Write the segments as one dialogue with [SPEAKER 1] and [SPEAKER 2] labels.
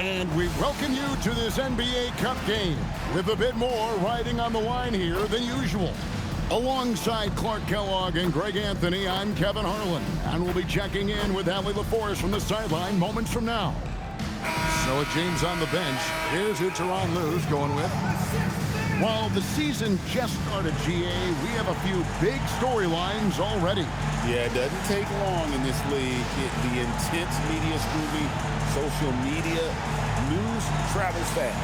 [SPEAKER 1] And we welcome you to this NBA Cup game with a bit more riding on the line here than usual. Alongside Clark Kellogg and Greg Anthony, I'm Kevin Harlan, and we'll be checking in with Allie LaForest from the sideline moments from now. So with James on the bench, here's who Teron Lue's going with. While the season just started, GA, we have a few big storylines already.
[SPEAKER 2] Yeah, it doesn't take long in this league. The intense media scrutiny, social media, news travels fast.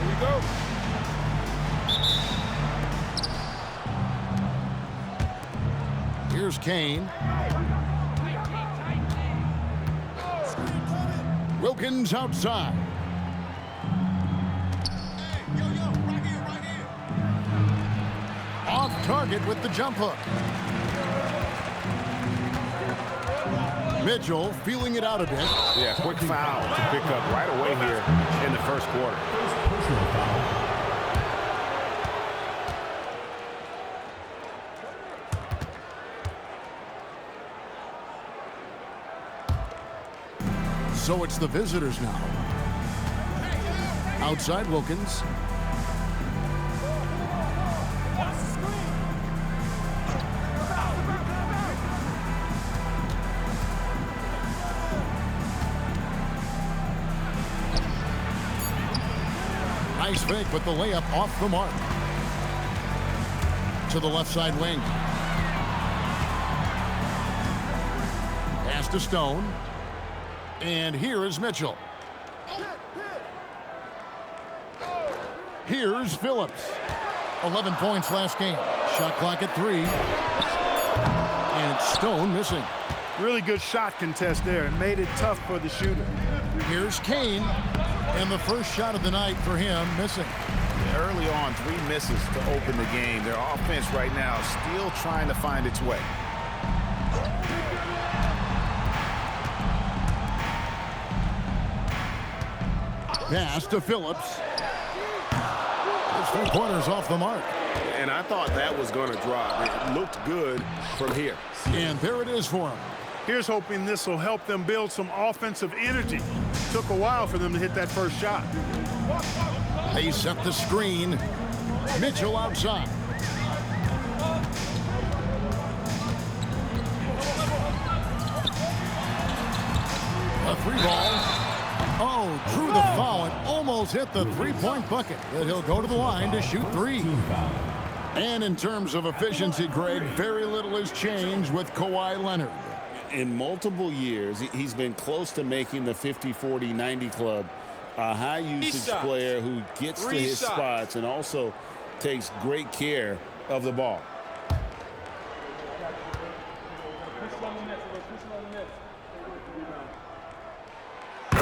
[SPEAKER 2] Here we go.
[SPEAKER 1] Here's Kane. Wilkins outside. Right here. Off target with the jump hook. Mitchell feeling it out a bit.
[SPEAKER 2] Yeah, quick foul to pick up right away here in the first quarter.
[SPEAKER 1] So it's the visitors now. Outside Wilkins. Nice fake, but the layup off the mark. To the left side wing. Pass to Stone. And here is Mitchell. Here's Phillips. 11 points last game. Shot clock at 3. And Stone missing.
[SPEAKER 3] Really good shot contest there. It made it tough for the shooter.
[SPEAKER 1] Here's Kane. And the first shot of the night for him missing.
[SPEAKER 2] Early on, 3 misses to open the game. Their offense right now still trying to find its way.
[SPEAKER 1] Pass to Phillips. His 3-pointers off the mark.
[SPEAKER 2] And I thought that was going to drop. It looked good from here.
[SPEAKER 1] And there it is for him.
[SPEAKER 3] Here's hoping this will help them build some offensive energy. Took a while for them to hit that first shot.
[SPEAKER 1] They set the screen. Mitchell outside. A 3-ball. Oh, drew the foul and almost hit the 3-point bucket. But he'll go to the line to shoot 3. And in terms of efficiency, Greg, very little has changed with Kawhi Leonard.
[SPEAKER 2] In multiple years, he's been close to making the 50-40-90 club. A high-usage player who gets to his spots and also takes great care of the ball.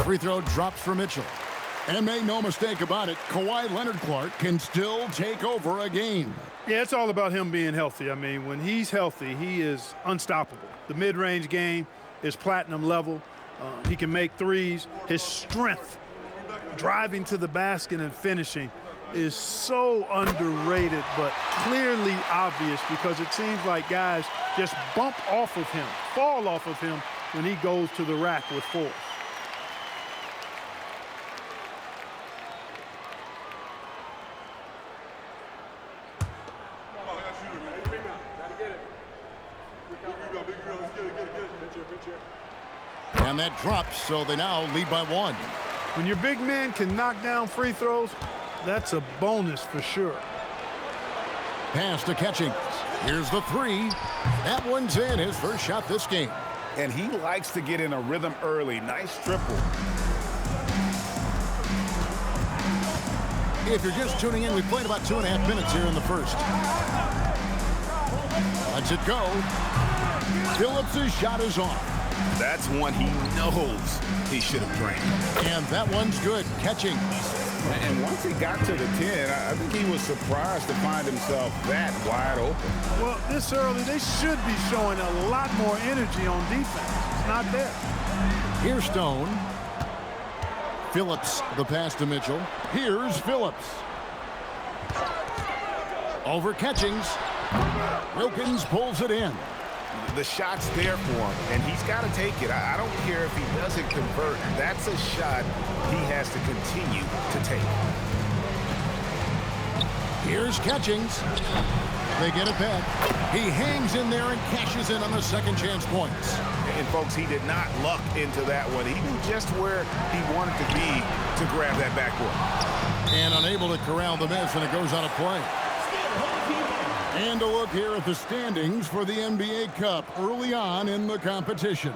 [SPEAKER 1] Free throw drops for Mitchell. And make no mistake about it, Kawhi Leonard Clark can still take over a game.
[SPEAKER 3] Yeah, it's all about him being healthy. I mean, when he's healthy, he is unstoppable. The mid-range game is platinum level. He can make threes. His strength, driving to the basket and finishing, is so underrated but clearly obvious because it seems like guys just bump off of him, fall off of him when he goes to the rack with force.
[SPEAKER 1] And that drops, so they now lead by 1.
[SPEAKER 3] When your big man can knock down free throws, that's a bonus for sure.
[SPEAKER 1] Pass to Catchings. Here's the 3. That one's in, his first shot this game.
[SPEAKER 2] And he likes to get in a rhythm early. Nice triple.
[SPEAKER 1] If you're just tuning in, we played about 2.5 minutes here in the first. Lets it go. Phillips' shot is off.
[SPEAKER 2] That's one he knows he should have drained.
[SPEAKER 1] And that one's good. Catching.
[SPEAKER 2] And once he got to the 10, I think he was surprised to find himself that wide open.
[SPEAKER 3] Well, this early, they should be showing a lot more energy on defense. It's not there.
[SPEAKER 1] Here's Stone. Phillips, the pass to Mitchell. Here's Phillips. Over Catchings. Wilkins pulls it in.
[SPEAKER 4] The shot's there for him, and he's got to take it. I don't care if he doesn't convert. That's a shot he has to continue to take.
[SPEAKER 1] Here's Catchings. They get it back. He hangs in there and cashes in on the second chance points.
[SPEAKER 4] And, folks, he did not luck into that one. He knew just where he wanted to be to grab that backboard.
[SPEAKER 1] And unable to corral the miss, and it goes on a play. And a look here at the standings for the NBA Cup early on in the competition.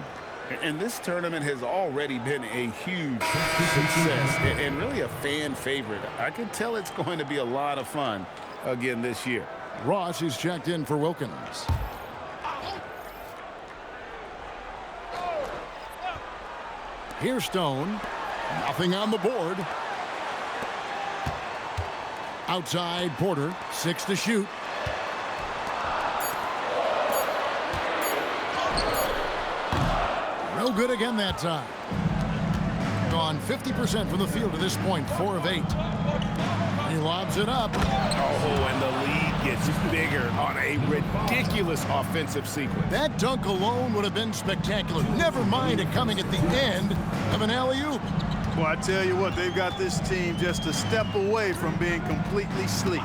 [SPEAKER 2] And this tournament has already been a huge success and really a fan favorite. I can tell it's going to be a lot of fun again this year.
[SPEAKER 1] Ross is checked in for Wilkins. Here's Stone. Nothing on the board. Outside Porter. 6 to shoot. No good again that time. Gone 50% from the field to this point. 4 of 8. He lobs it up.
[SPEAKER 4] Oh, and the lead gets bigger on a ridiculous offensive sequence.
[SPEAKER 1] That dunk alone would have been spectacular. Never mind it coming at the end of an alley-oop.
[SPEAKER 3] Well, I tell you what, they've got this team just a step away from being completely asleep.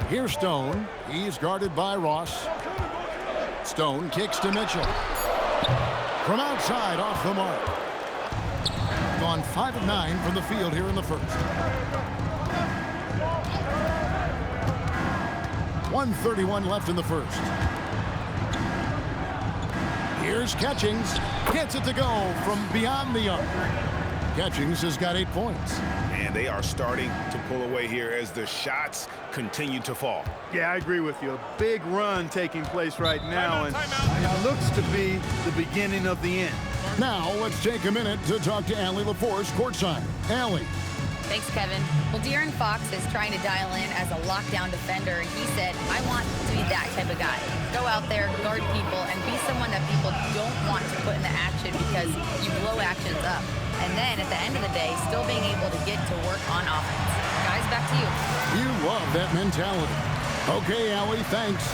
[SPEAKER 1] Here's Stone. He's guarded by Ross. Stone kicks to Mitchell. From outside, off the mark. Gone 5 of 9 from the field here in the first. 1:31 left in the first. Here's Catchings. Gets it to go from beyond the arc. Catchings has got 8 points.
[SPEAKER 4] And they are starting to pull away here as the shots continue to fall.
[SPEAKER 3] Yeah, I agree with you. A big run taking place right now, and it looks to be the beginning of the end.
[SPEAKER 1] Now, let's take a minute to talk to Allie LaForce courtside. Allie.
[SPEAKER 5] Thanks, Kevin. Well, De'Aaron Fox is trying to dial in as a lockdown defender, and he said, I want to be that type of guy. Go out there, guard people, and be someone that people don't want to put into action because you blow actions up. And then, at the end of the day, still being able to get to work on offense. Guys, back to you.
[SPEAKER 1] You love that mentality. Okay, Allie, thanks.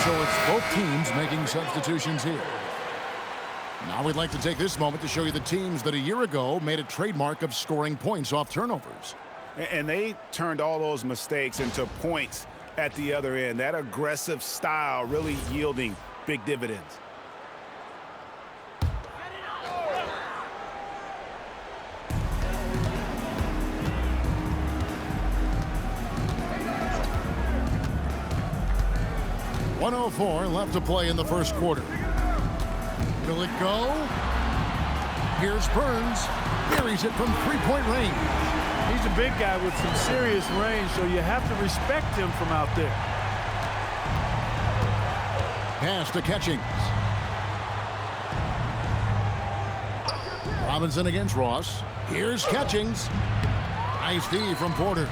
[SPEAKER 1] So it's both teams making substitutions here. Now we'd like to take this moment to show you the teams that a year ago made a trademark of scoring points off turnovers.
[SPEAKER 4] And they turned all those mistakes into points at the other end. That aggressive style really yielding big dividends.
[SPEAKER 1] .104 left to play in the first quarter. Will it go? Here's Burns. Buries it from three-point range.
[SPEAKER 3] He's a big guy with some serious range, so you have to respect him from out there.
[SPEAKER 1] Pass to Catchings. Robinson against Ross. Here's Catchings. Nice D from Porter.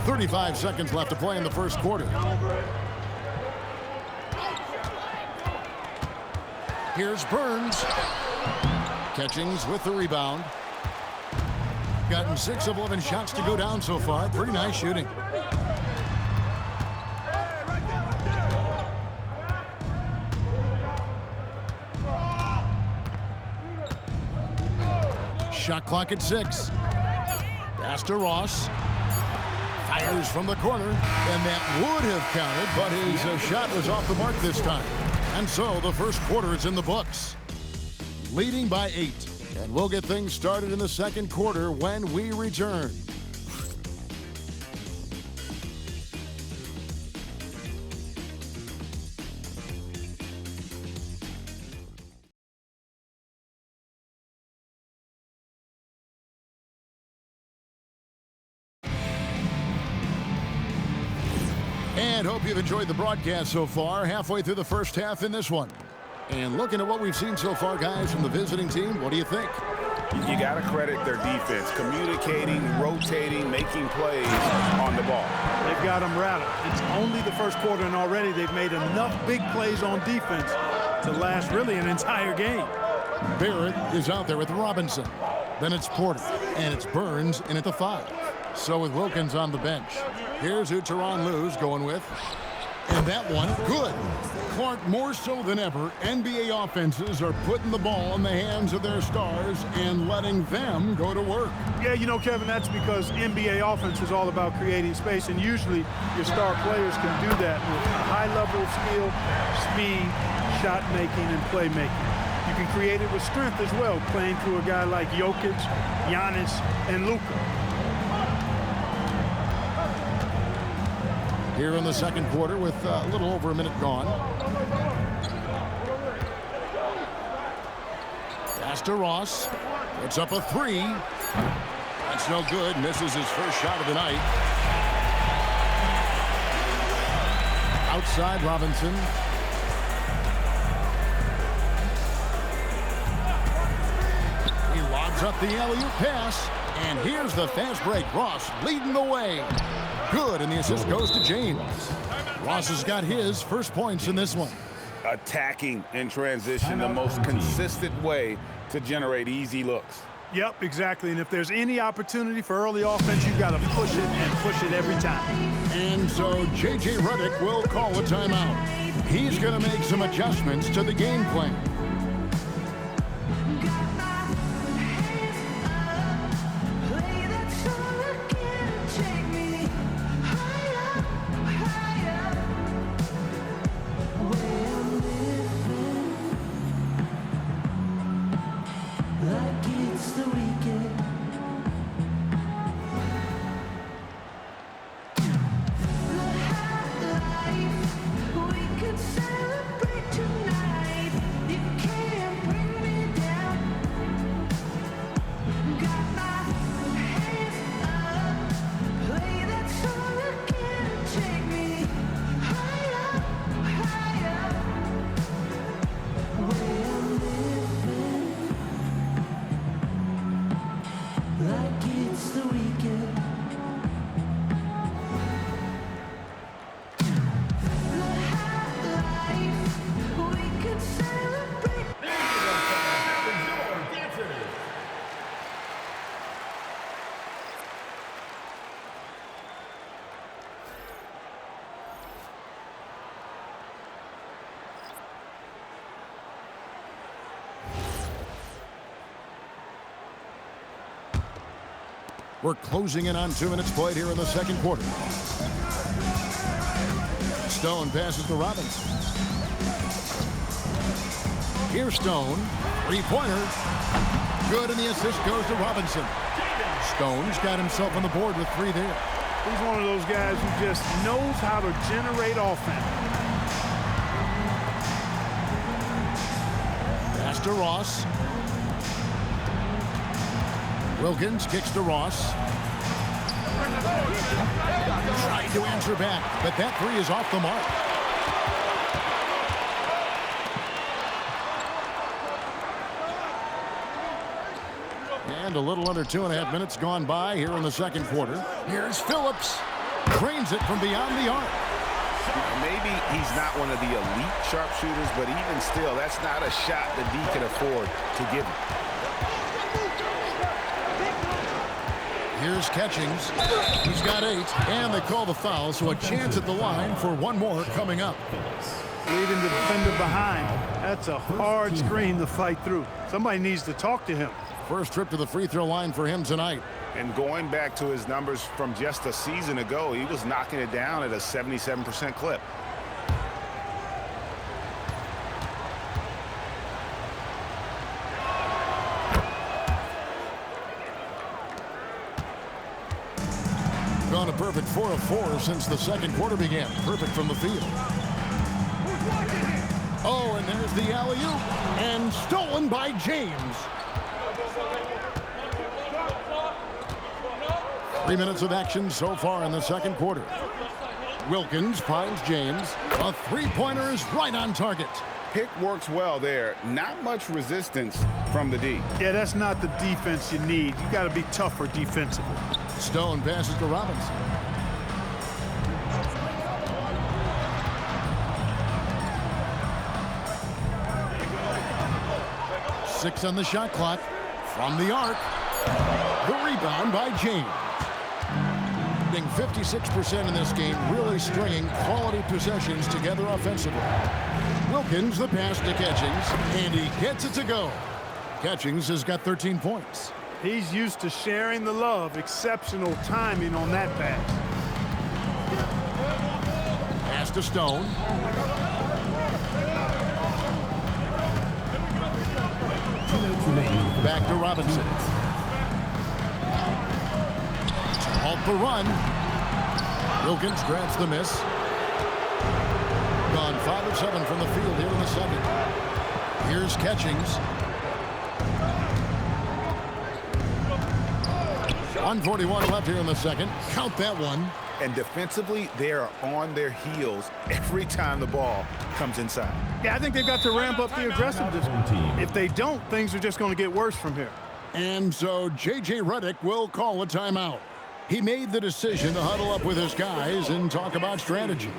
[SPEAKER 1] 35 seconds left to play in the first quarter. Here's Burns. Catchings with the rebound. Gotten 6 of 11 shots to go down so far. Pretty nice shooting. Shot clock at 6. Pass to Ross. Fires from the corner, and that would have counted, but his shot was off the mark this time. And so the first quarter is in the books. Leading by 8. And we'll get things started in the second quarter when we return. And hope you've enjoyed the broadcast so far. Halfway through the first half in this one. And looking at what we've seen so far, guys, from the visiting team, what do you think?
[SPEAKER 4] You got to credit their defense. Communicating, rotating, making plays on the ball.
[SPEAKER 3] They've got them rattled. It's only the first quarter, and already they've made enough big plays on defense to last really an entire game.
[SPEAKER 1] Barrett is out there with Robinson. Then it's Porter, and it's Burns in at the 5. So with Wilkins on the bench, here's who Tyronn Lue's going with. And that one, good. Clark, more so than ever, NBA offenses are putting the ball in the hands of their stars and letting them go to work.
[SPEAKER 3] Yeah, you know, Kevin, that's because NBA offense is all about creating space, and usually your star players can do that with a high level of skill, speed, shot making, and playmaking. You can create it with strength as well, playing through a guy like Jokic, Giannis, and Luka.
[SPEAKER 1] Here in the second quarter with a little over a minute gone. Pass to Ross. Puts up a 3. That's no good. Misses his first shot of the night. Outside Robinson. He lobs up the alley-oop pass. And here's the fast break. Ross leading the way. Good, and the assist goes to James. Ross has got his first points in this one.
[SPEAKER 4] Attacking in transition, the most consistent way to generate easy looks.
[SPEAKER 3] Yep, exactly. And if there's any opportunity for early offense, you've got to push it and push it every time.
[SPEAKER 1] And so J.J. Redick will call a timeout. He's going to make some adjustments to the game plan. We're closing in on 2 minutes played here in the second quarter. Stone passes to Robinson. Here's Stone. 3-pointer. Good, and the assist goes to Robinson. Stone's got himself on the board with 3 there.
[SPEAKER 3] He's one of those guys who just knows how to generate offense.
[SPEAKER 1] Pass to Ross. Wilkins kicks to Ross. Tried to answer back, but that 3 is off the mark. And a little under 2.5 minutes gone by here in the second quarter. Here's Phillips. Drains it from beyond the arc.
[SPEAKER 4] Maybe he's not one of the elite sharpshooters, but even still, that's not a shot that he can afford to give him.
[SPEAKER 1] Here's Catchings. He's got 8, and they call the foul, so a chance at the line for one more coming up.
[SPEAKER 3] Leaving the defender behind. That's a hard screen to fight through. Somebody needs to talk to him.
[SPEAKER 1] First trip to the free throw line for him tonight.
[SPEAKER 4] And going back to his numbers from just a season ago, he was knocking it down at a 77% clip.
[SPEAKER 1] gone a perfect 4 of 4 since the second quarter began. Perfect from the field. Oh, and there's the alley-oop. And stolen by James. 3 minutes of action so far in the second quarter. Wilkins finds James. A three-pointer is right on target.
[SPEAKER 4] Pick works well there. Not much resistance from the D.
[SPEAKER 3] Yeah, that's not the defense you need. You got to be tougher defensively.
[SPEAKER 1] Stone passes to Robinson. Six on the shot clock. From the arc. The rebound by James. 56% in this game, really stringing quality possessions together offensively. Wilkins, the pass to Catchings, and he gets it to go. Catchings has got 13 points.
[SPEAKER 3] He's used to sharing the love. Exceptional timing on that pass.
[SPEAKER 1] Pass to Stone. Back to Robinson. Halt the run. Wilkins grabs the miss. Gone 5 of 7 from the field here in the second. Here's Catchings. 1:41 left here in the second. Count that one.
[SPEAKER 4] And defensively, they are on their heels every time the ball comes inside.
[SPEAKER 3] Yeah, I think they've got to ramp up the aggressiveness. If they don't, things are just going to get worse from here.
[SPEAKER 1] And so J.J. Redick will call a timeout. He made the decision to huddle up with his guys and talk about strategy.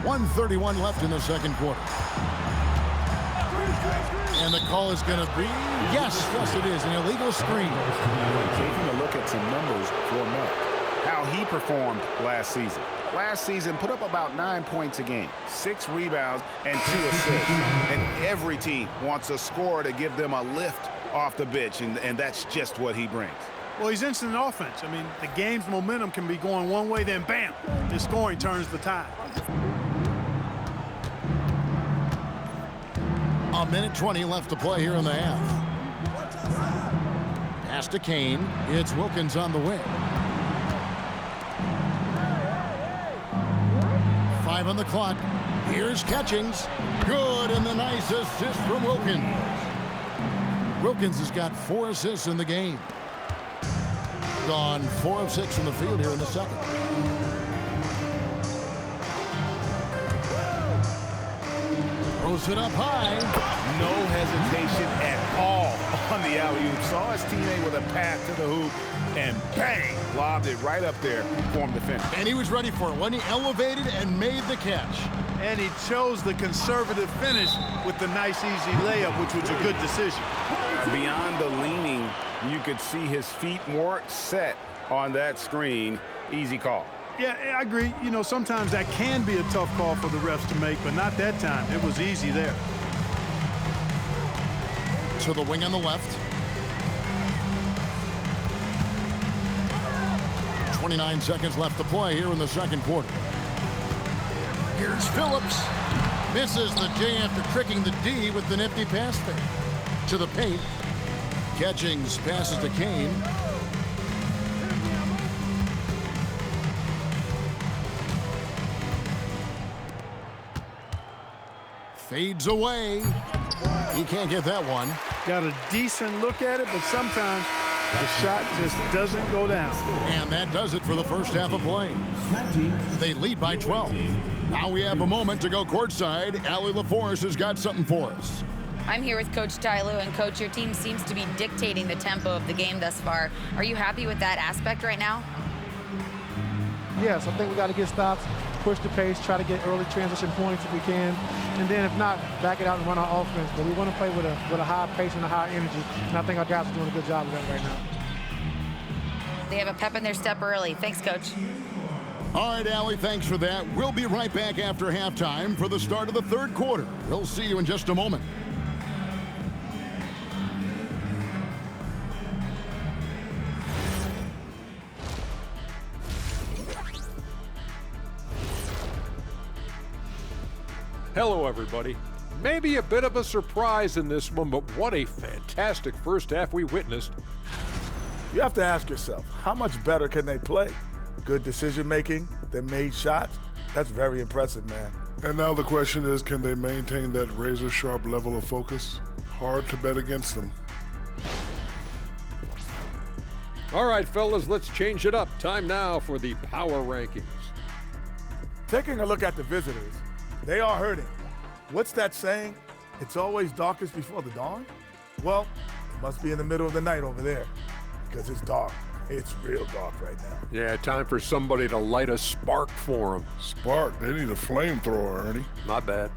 [SPEAKER 1] .131 left in the second quarter. And the call is going to be, yes, it is, an illegal screen.
[SPEAKER 4] Taking a look at some numbers for Mark. How he performed last season. Last season, put up about 9 points a game, 6 rebounds, and 2 assists. And every team wants a scorer to give them a lift off the bench, and that's just what he brings.
[SPEAKER 3] Well, he's instant offense. I mean, the game's momentum can be going one way, then bam, his scoring turns the tide.
[SPEAKER 1] A minute 20 left to play here in the half. Pass to Kane. It's Wilkins on the wing. 5 on the clock. Here's Catchings. Good, and the nice assist from Wilkins. Wilkins has got 4 assists in the game. Gone 4 of 6 from the field here in the second. Throws it up high.
[SPEAKER 4] No hesitation at all on the alley-oop. Saw his teammate with a pass to the hoop, and bang, lobbed it right up there for him to finish.
[SPEAKER 1] And he was ready for it when he elevated and made the catch.
[SPEAKER 3] And he chose the conservative finish with the nice, easy layup, which was a good decision.
[SPEAKER 4] Beyond the leaning, you could see his feet more set on that screen. Easy call.
[SPEAKER 3] Yeah, I agree. You know, sometimes that can be a tough call for the refs to make, but not that time. It was easy there.
[SPEAKER 1] To the wing on the left. 29 seconds left to play here in the second quarter. Here's Phillips. Misses the J after tricking the D with the nifty pass fake. To the paint. Catchings passes to Kane. Fades away. He can't get that one.
[SPEAKER 3] Got a decent look at it, but sometimes the shot just doesn't go down.
[SPEAKER 1] And that does it for the first half of play. They lead by 12. Now we have a moment to go courtside. Allie LaForce has got something for us.
[SPEAKER 5] I'm here with Coach Ty Lue, and Coach, your team seems to be dictating the tempo of the game thus far. Are you happy with that aspect right now?
[SPEAKER 6] Yes, I think we got to get stops, push the pace, try to get early transition points if we can, and then if not, back it out and run our offense. But we want to play with a high pace and a high energy, and I think our guys are doing a good job of that right now.
[SPEAKER 5] They have a pep in their step early. Thanks, Coach.
[SPEAKER 1] All right, Allie, thanks for that. We'll be right back after halftime for the start of the third quarter. We'll see you in just a moment.
[SPEAKER 7] Hello, everybody. Maybe a bit of a surprise in this one, but what a fantastic first half we witnessed.
[SPEAKER 8] You have to ask yourself, how much better can they play? Good decision-making, they made shots. That's very impressive, man.
[SPEAKER 9] And now the question is, can they maintain that razor-sharp level of focus? Hard to bet against them.
[SPEAKER 7] All right, fellas, let's change it up. Time now for the power rankings.
[SPEAKER 8] Taking a look at the visitors, they are hurting. What's that saying? It's always darkest before the dawn? Well, it must be in the middle of the night over there, because it's dark. It's real dark right now.
[SPEAKER 7] Yeah, time for somebody to light a spark for them.
[SPEAKER 9] Spark, they need a flamethrower, Ernie.
[SPEAKER 7] Not bad.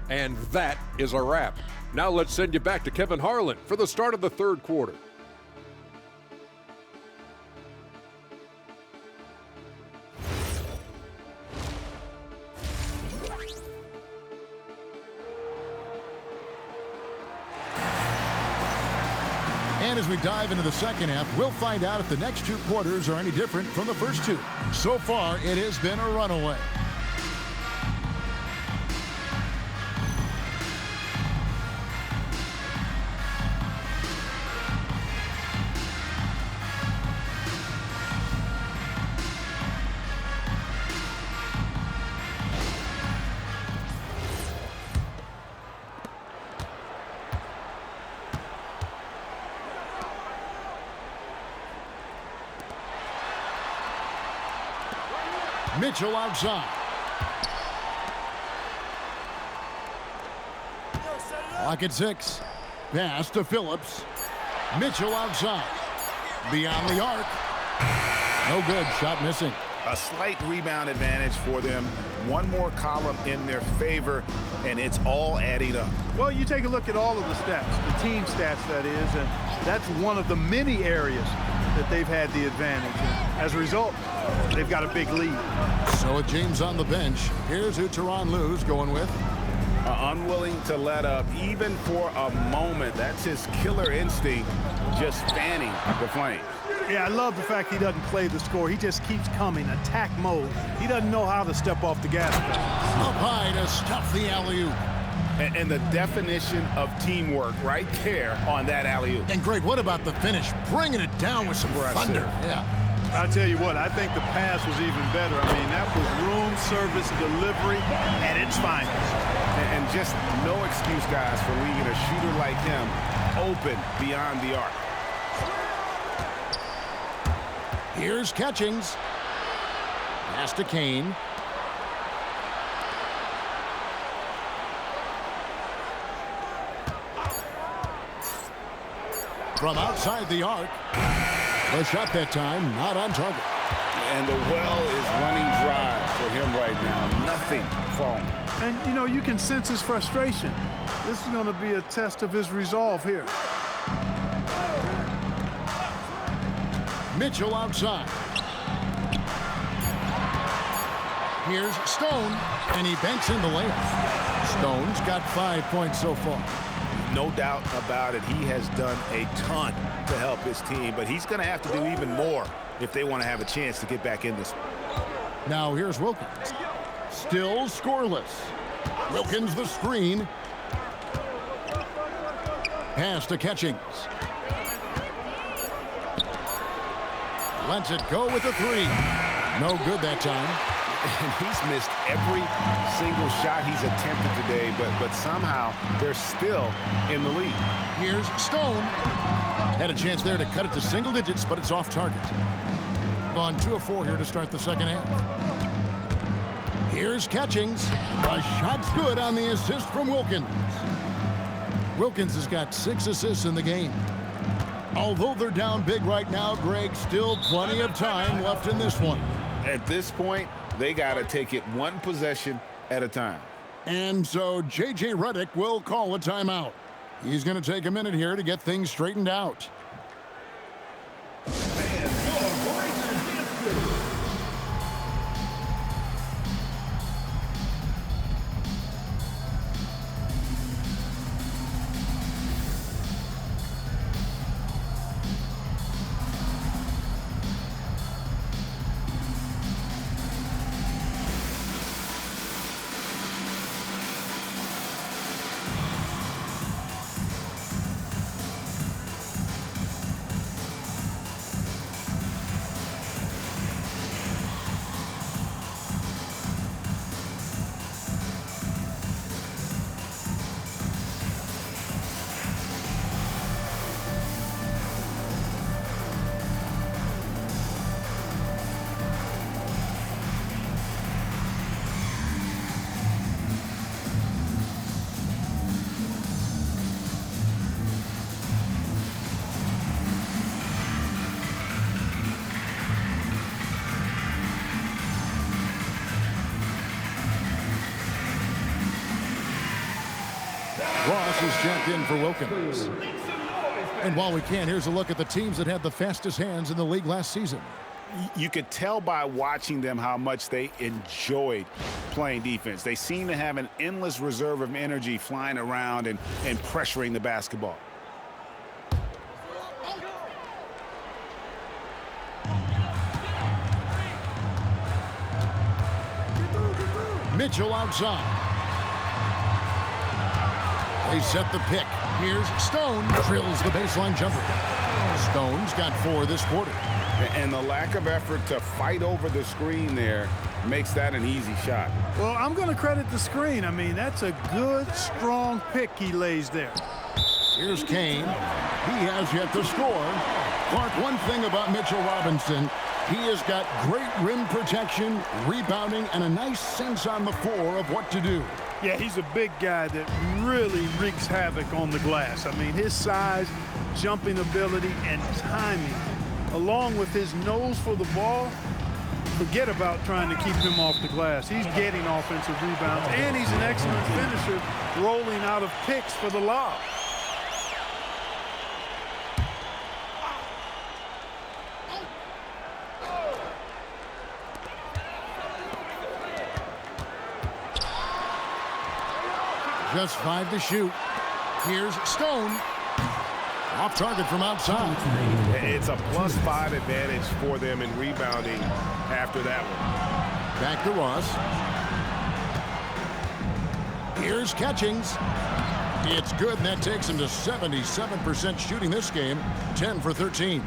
[SPEAKER 7] And that is a wrap. Now let's send you back to Kevin Harlan for the start of the third quarter.
[SPEAKER 1] And as we dive into the second half, we'll find out if the next two quarters are any different from the first two. So far, it has been a runaway. Mitchell outside. Clock at 6. Pass to Phillips. Mitchell outside. Beyond the arc. No good. Shot missing.
[SPEAKER 4] A slight rebound advantage for them. One more column in their favor, and it's all adding up.
[SPEAKER 3] Well, you take a look at all of the stats, the team stats, that is, and that's one of the many areas that they've had the advantage. And as a result, they've got a big lead.
[SPEAKER 1] So with James on the bench, here's who Tyronn Lue's going with.
[SPEAKER 4] Unwilling to let up, even for a moment. That's his killer instinct, just fanning the flames.
[SPEAKER 3] Yeah, I love the fact he doesn't play the score. He just keeps coming, attack mode. He doesn't know how to step off the gas pedal.
[SPEAKER 1] Up high to stuff the alley-oop.
[SPEAKER 4] And the definition of teamwork right there on that alley-oop.
[SPEAKER 1] And Greg, what about the finish? Bringing it down with some thunder. Yeah.
[SPEAKER 3] I'll tell you what, I think the pass was even better. I mean, that was room service delivery at its finest.
[SPEAKER 4] And just no excuse, guys, for leaving a shooter like him open beyond the arc.
[SPEAKER 1] Here's Catchings. Pass to Kane. From outside the arc. The shot that time, not on target.
[SPEAKER 4] And the well is running dry for him right now. Nothing falling.
[SPEAKER 3] And, you know, you can sense his frustration. This is going to be a test of his resolve here.
[SPEAKER 1] Mitchell outside. Here's Stone, and he banks in the layup. Stone's got 5 points so far.
[SPEAKER 4] No doubt about it. He has done a ton to help his team, but he's going to have to do even more if they want to have a chance to get back in this.
[SPEAKER 1] Now here's Wilkins. Still scoreless. Wilkins the screen. Pass to Catchings. Lets it go with a three. No good that time.
[SPEAKER 4] And he's missed every single shot he's attempted today, but somehow they're still in the lead.
[SPEAKER 1] Here's Stone. Had a chance there to cut it to single digits, but it's off target. On 2 of 4 here to start the second half. Here's Catchings. The shot's good on the assist from Wilkins. Wilkins has got 6 assists in the game. Although they're down big right now, Greg, still plenty of time left in this one.
[SPEAKER 4] At this point, they got to take it one possession at a time.
[SPEAKER 1] And so J.J. Redick will call a timeout. He's going to take a minute here to get things straightened out. Ross is checked in for Wilkins. And while we can, here's a look at the teams that had the fastest hands in the league last season.
[SPEAKER 4] You could tell by watching them how much they enjoyed playing defense. They seem to have an endless reserve of energy flying around and pressuring the basketball.
[SPEAKER 1] Mitchell outside. They set the pick. Here's Stone. Drills the baseline jumper. Stone's got 4 this quarter.
[SPEAKER 4] And the lack of effort to fight over the screen there makes that an easy shot.
[SPEAKER 3] Well, I'm going to credit the screen. I mean, that's a good, strong pick he lays there.
[SPEAKER 1] Here's Kane. He has yet to score. Clark, one thing about Mitchell Robinson, he has got great rim protection, rebounding, and a nice sense on the floor of what to do.
[SPEAKER 3] Yeah, he's a big guy that really wreaks havoc on the glass. I mean, his size, jumping ability, and timing, along with his nose for the ball, forget about trying to keep him off the glass. He's getting offensive rebounds, and he's an excellent finisher, rolling out of picks for the lob.
[SPEAKER 1] Just 5 to shoot. Here's Stone. Off target from outside.
[SPEAKER 4] It's a +5 advantage for them in rebounding after that one.
[SPEAKER 1] Back to Ross. Here's Catchings. It's good, and that takes him to 77% shooting this game, 10 for 13.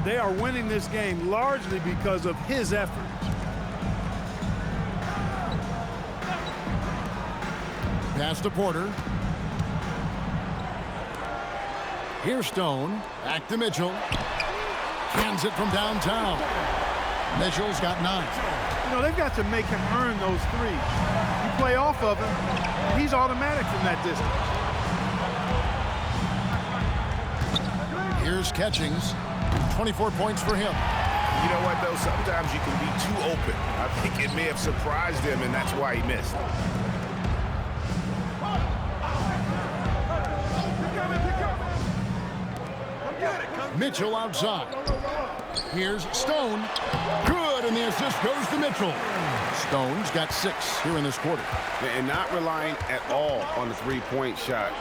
[SPEAKER 3] They are winning this game largely because of his effort.
[SPEAKER 1] Pass to Porter. Here's Stone. Back to Mitchell. Cans it from downtown. Mitchell's got 9.
[SPEAKER 3] You know, they've got to make him earn those threes. You play off of him, he's automatic from that distance.
[SPEAKER 1] Here's Catchings. 24 points for him.
[SPEAKER 4] You know what, though? Sometimes you can be too open. I think it may have surprised him, and that's why he missed.
[SPEAKER 1] Mitchell outside. Here's Stone. Good, and the assist goes to Mitchell. Stone's got 6 here in this quarter.
[SPEAKER 4] And not relying at all on the three-point shot.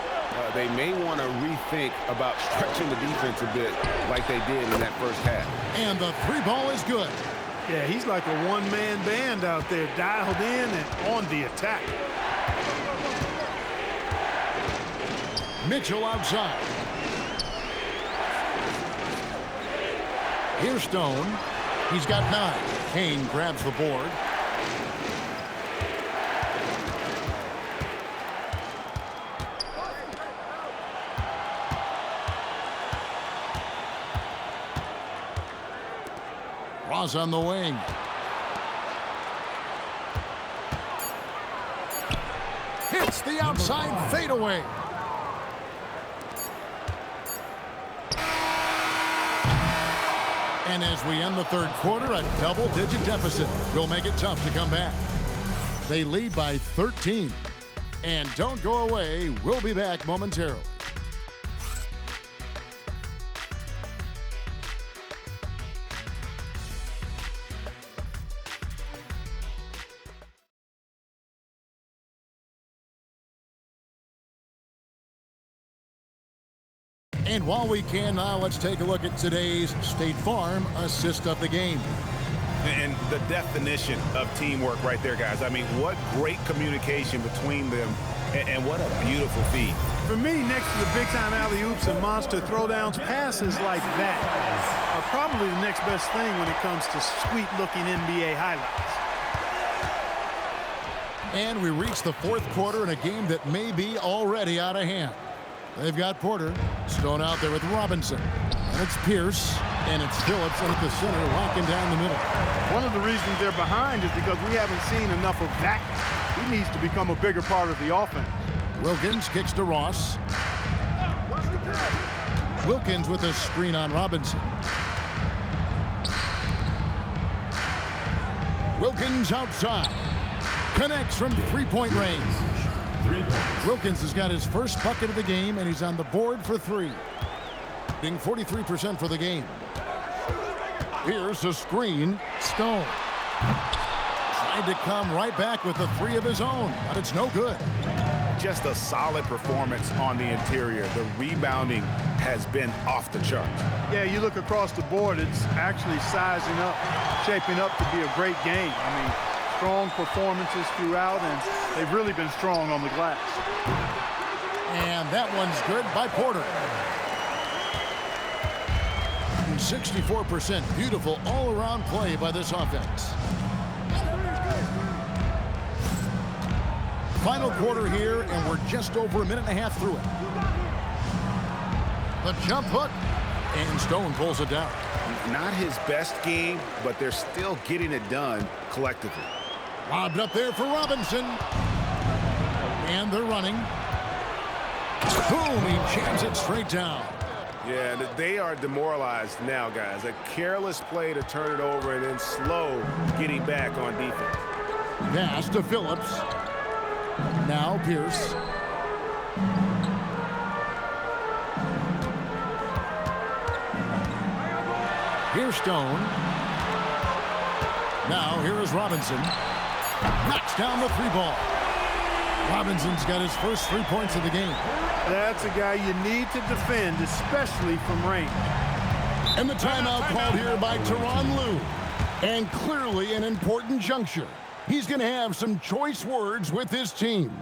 [SPEAKER 2] They may want to rethink about stretching the defense a bit like they did in that first half.
[SPEAKER 1] And the three ball is good.
[SPEAKER 3] Yeah, he's like a one-man band out there, dialed in and on the attack.
[SPEAKER 1] Mitchell outside. Here's Stone. He's got 9. Kane grabs the board. Ross on the wing. Hits the outside fadeaway. And as we end the third quarter, a double-digit deficit will make it tough to come back. They lead by 13. And don't go away. We'll be back momentarily. And while we can now, let's take a look at today's State Farm assist of the game.
[SPEAKER 4] And the definition of teamwork right there, guys. I mean, what great communication between them, and what a beautiful feed.
[SPEAKER 3] For me, next to the big-time alley-oops and monster throwdowns, passes like that are probably the next best thing when it comes to sweet-looking NBA highlights.
[SPEAKER 1] And we reach the fourth quarter in a game that may be already out of hand. They've got Porter. Stone out there with Robinson. And it's Pierce. And it's Phillips in at the center, locking down the middle.
[SPEAKER 3] One of the reasons they're behind is because we haven't seen enough of that. He needs to become a bigger part of the offense.
[SPEAKER 1] Wilkins kicks to Ross. Wilkins with a screen on Robinson. Wilkins outside. Connects from three-point range. Wilkins has got his first bucket of the game, and he's on the board for 3. Being 43% for the game. Here's a screen. Stone. Tried to come right back with the 3 of his own, but it's no good.
[SPEAKER 4] Just a solid performance on the interior. The rebounding has been off the charts.
[SPEAKER 3] Yeah, you look across the board, it's actually sizing up, shaping up to be a great game. I mean, strong performances throughout, and they've really been strong on the glass.
[SPEAKER 1] And that one's good by Porter. 64%. Beautiful all-around play by this offense. Final quarter here, and we're just over a minute and a half through it. The jump hook, and Stone pulls it down.
[SPEAKER 4] Not his best game, but they're still getting it done collectively.
[SPEAKER 1] Lobbed up there for Robinson. And they're running. Boom, he jams it straight down.
[SPEAKER 2] Yeah, they are demoralized now, guys. A careless play to turn it over and then slow getting back on defense.
[SPEAKER 1] Pass to Phillips. Now Pierce. Here's Stone. Now here is Robinson. Knocks down the 3-ball. Robinson's got his first 3 points of the game.
[SPEAKER 3] That's a guy you need to defend, especially from range.
[SPEAKER 1] And the timeout called here by Tyronn Lue. And clearly an important juncture. He's going to have some choice words with his team.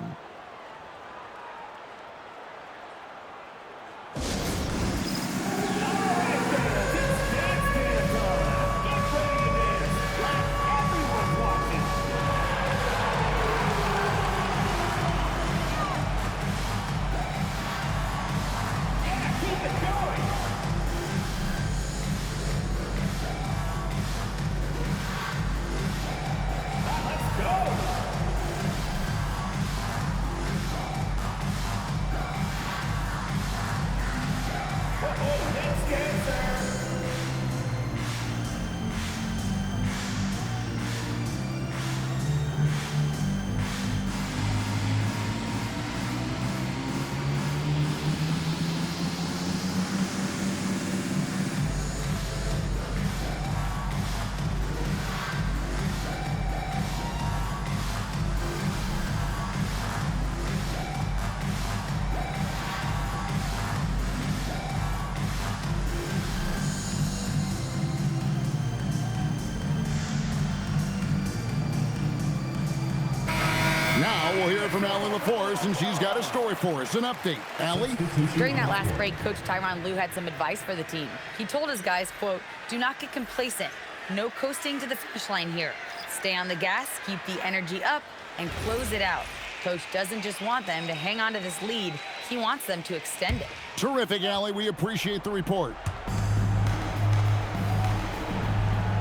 [SPEAKER 1] we'll hear from Allie LaForce, and she's got a story for us. An update. Allie?
[SPEAKER 5] During that last break, Coach Tyronn Lue had some advice for the team. He told his guys, quote, "Do not get complacent. No coasting to the finish line here. Stay on the gas, keep the energy up, and close it out." Coach doesn't just want them to hang on to this lead. He wants them to extend it.
[SPEAKER 1] Terrific, Allie. We appreciate the report.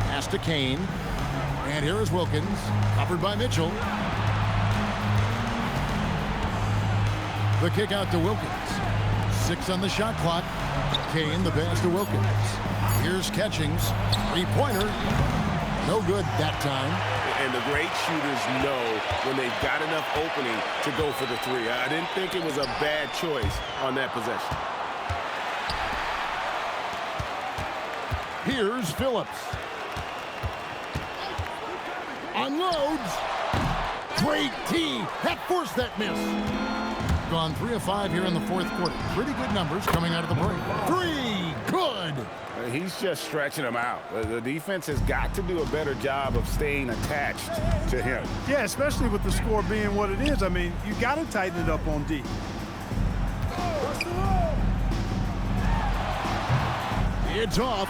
[SPEAKER 1] Pass to Kane. And here is Wilkins, covered by Mitchell. The kick out to Wilkins. 6 on the shot clock. Kane, the pass to Wilkins. Here's Catchings. Three-pointer. No good that time.
[SPEAKER 2] And the great shooters know when they've got enough opening to go for the three. I didn't think it was a bad choice on that possession.
[SPEAKER 1] Here's Phillips. Unloads. Great team. That forced that miss. Gone 3 of 5 here in the fourth quarter. Pretty good numbers coming out of the break. 3. Good.
[SPEAKER 2] He's just stretching them out. The defense has got to do a better job of staying attached to him.
[SPEAKER 3] Yeah, especially with the score being what it is. I mean, you got to tighten it up on D.
[SPEAKER 1] It's off.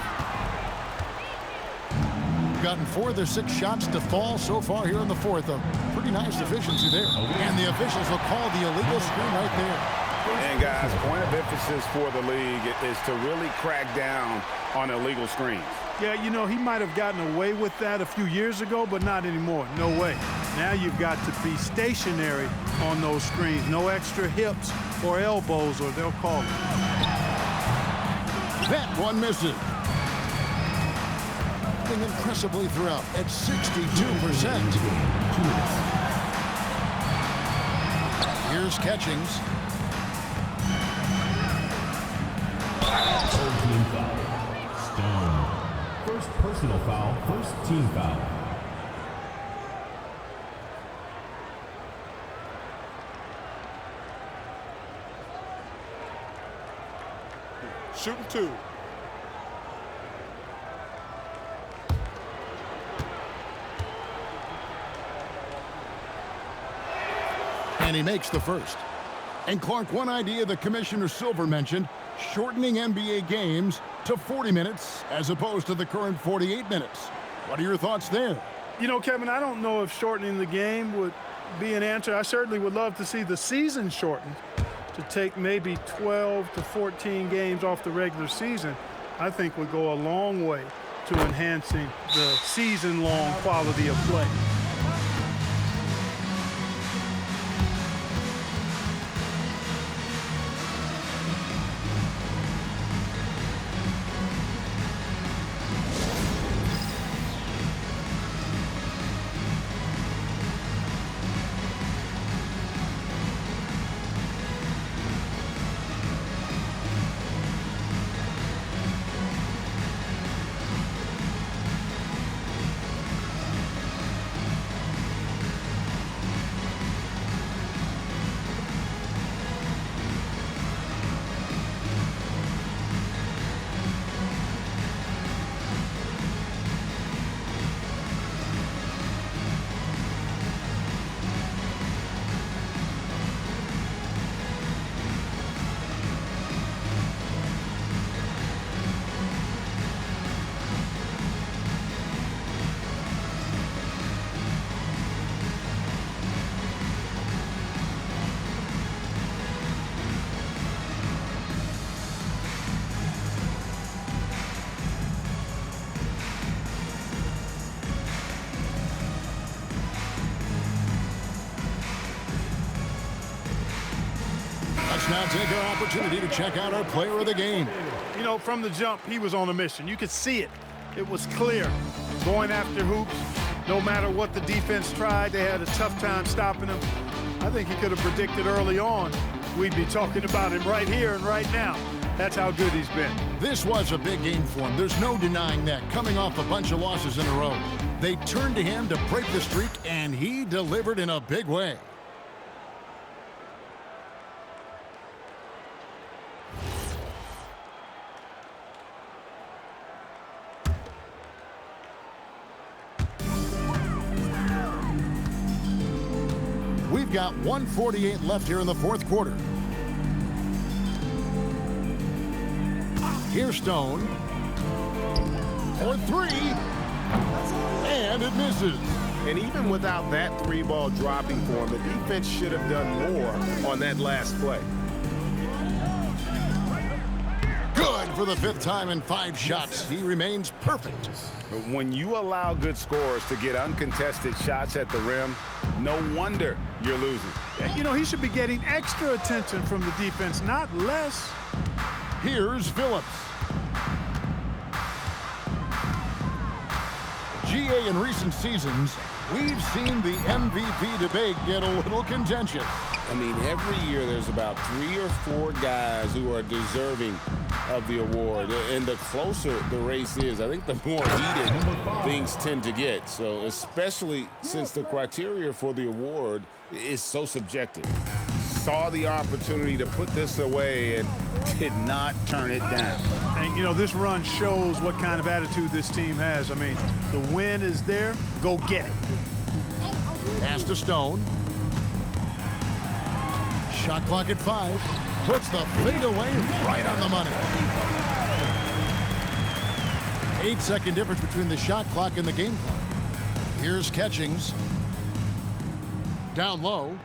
[SPEAKER 1] Gotten 4 of their 6 shots to fall so far here in the fourth. A pretty nice efficiency there. And the officials will call the illegal screen right there.
[SPEAKER 2] And guys, point of emphasis for the league is to really crack down on illegal screens.
[SPEAKER 3] Yeah, you know, he might have gotten away with that a few years ago, but not anymore. No way. Now you've got to be stationary on those screens. No extra hips or elbows, or they'll call it.
[SPEAKER 1] That one misses. Impressively throughout at 62%. Here's Catchings.
[SPEAKER 10] Team foul. Stone. First personal foul, first team foul.
[SPEAKER 7] Shooting 2.
[SPEAKER 1] And he makes the first. And Clark, one idea that Commissioner Silver mentioned, shortening NBA games to 40 minutes as opposed to the current 48 minutes. What are your thoughts there?
[SPEAKER 3] You know, Kevin, I don't know if shortening the game would be an answer. I certainly would love to see the season shortened to take maybe 12 to 14 games off the regular season. I think would go a long way to enhancing the season-long quality of play.
[SPEAKER 1] Let's now take our opportunity to check out our player of the game.
[SPEAKER 3] You know, from the jump, he was on a mission. You could see it. It was clear. Going after hoops, no matter what the defense tried, they had a tough time stopping him. I think he could have predicted early on we'd be talking about him right here and right now. That's how good he's been.
[SPEAKER 1] This was a big game for him. There's no denying that. Coming off a bunch of losses in a row, they turned to him to break the streak, and he delivered in a big way. We've got 1:48 left here in the fourth quarter. Here's Stone for three, and it misses.
[SPEAKER 4] And even without that three-ball dropping for him, the defense should have done more on that last play.
[SPEAKER 1] Good for the fifth time in 5 shots. He remains perfect.
[SPEAKER 4] But when you allow good scorers to get uncontested shots at the rim, no wonder you're losing.
[SPEAKER 3] You know, he should be getting extra attention from the defense, not less.
[SPEAKER 1] Here's Phillips. GA in recent seasons, we've seen the MVP debate get a little contentious.
[SPEAKER 2] I mean, every year there's about 3 or 4 guys who are deserving of the award. And the closer the race is, I think the more heated things tend to get. So especially since the criteria for the award is so subjective. Saw the opportunity to put this away and did not turn it down.
[SPEAKER 3] And, you know, this run shows what kind of attitude this team has. I mean, the win is there. Go get it.
[SPEAKER 1] Pass to Stone. Shot clock at 5. Puts the fadeaway right on the money. 8-second difference between the shot clock and the game clock. Here's Catchings. Down low.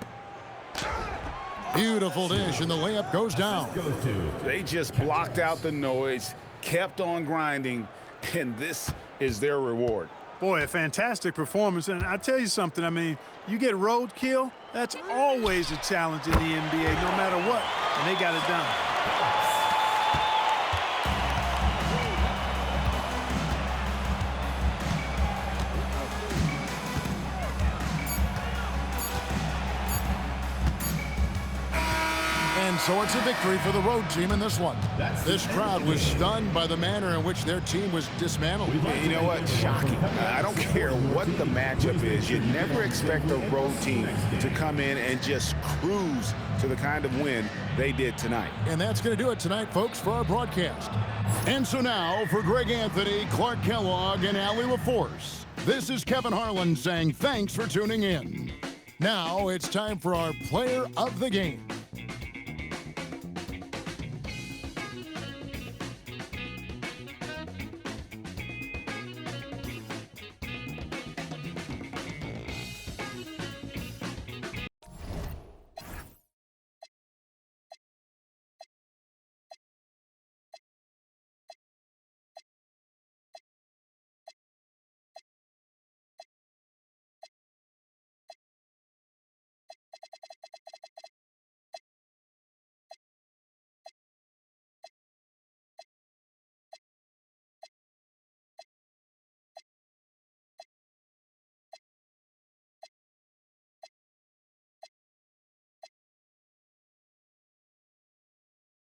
[SPEAKER 1] Beautiful dish, and the layup goes down.
[SPEAKER 4] They just blocked out the noise, kept on grinding, and this is their reward.
[SPEAKER 3] Boy, a fantastic performance. And I tell you something, I mean, you get roadkill, that's always a challenge in the NBA, no matter what, and they got it done.
[SPEAKER 1] And so it's a victory for the road team in this one. This crowd was stunned by the manner in which their team was dismantled.
[SPEAKER 4] You know what? Shocking. I don't care what the matchup is. You never expect a road team to come in and just cruise to the kind of win they did tonight.
[SPEAKER 1] And that's going to do it tonight, folks, for our broadcast. And so now, for Greg Anthony, Clark Kellogg, and Allie LaForce, this is Kevin Harlan saying thanks for tuning in. Now it's time for our player of the game.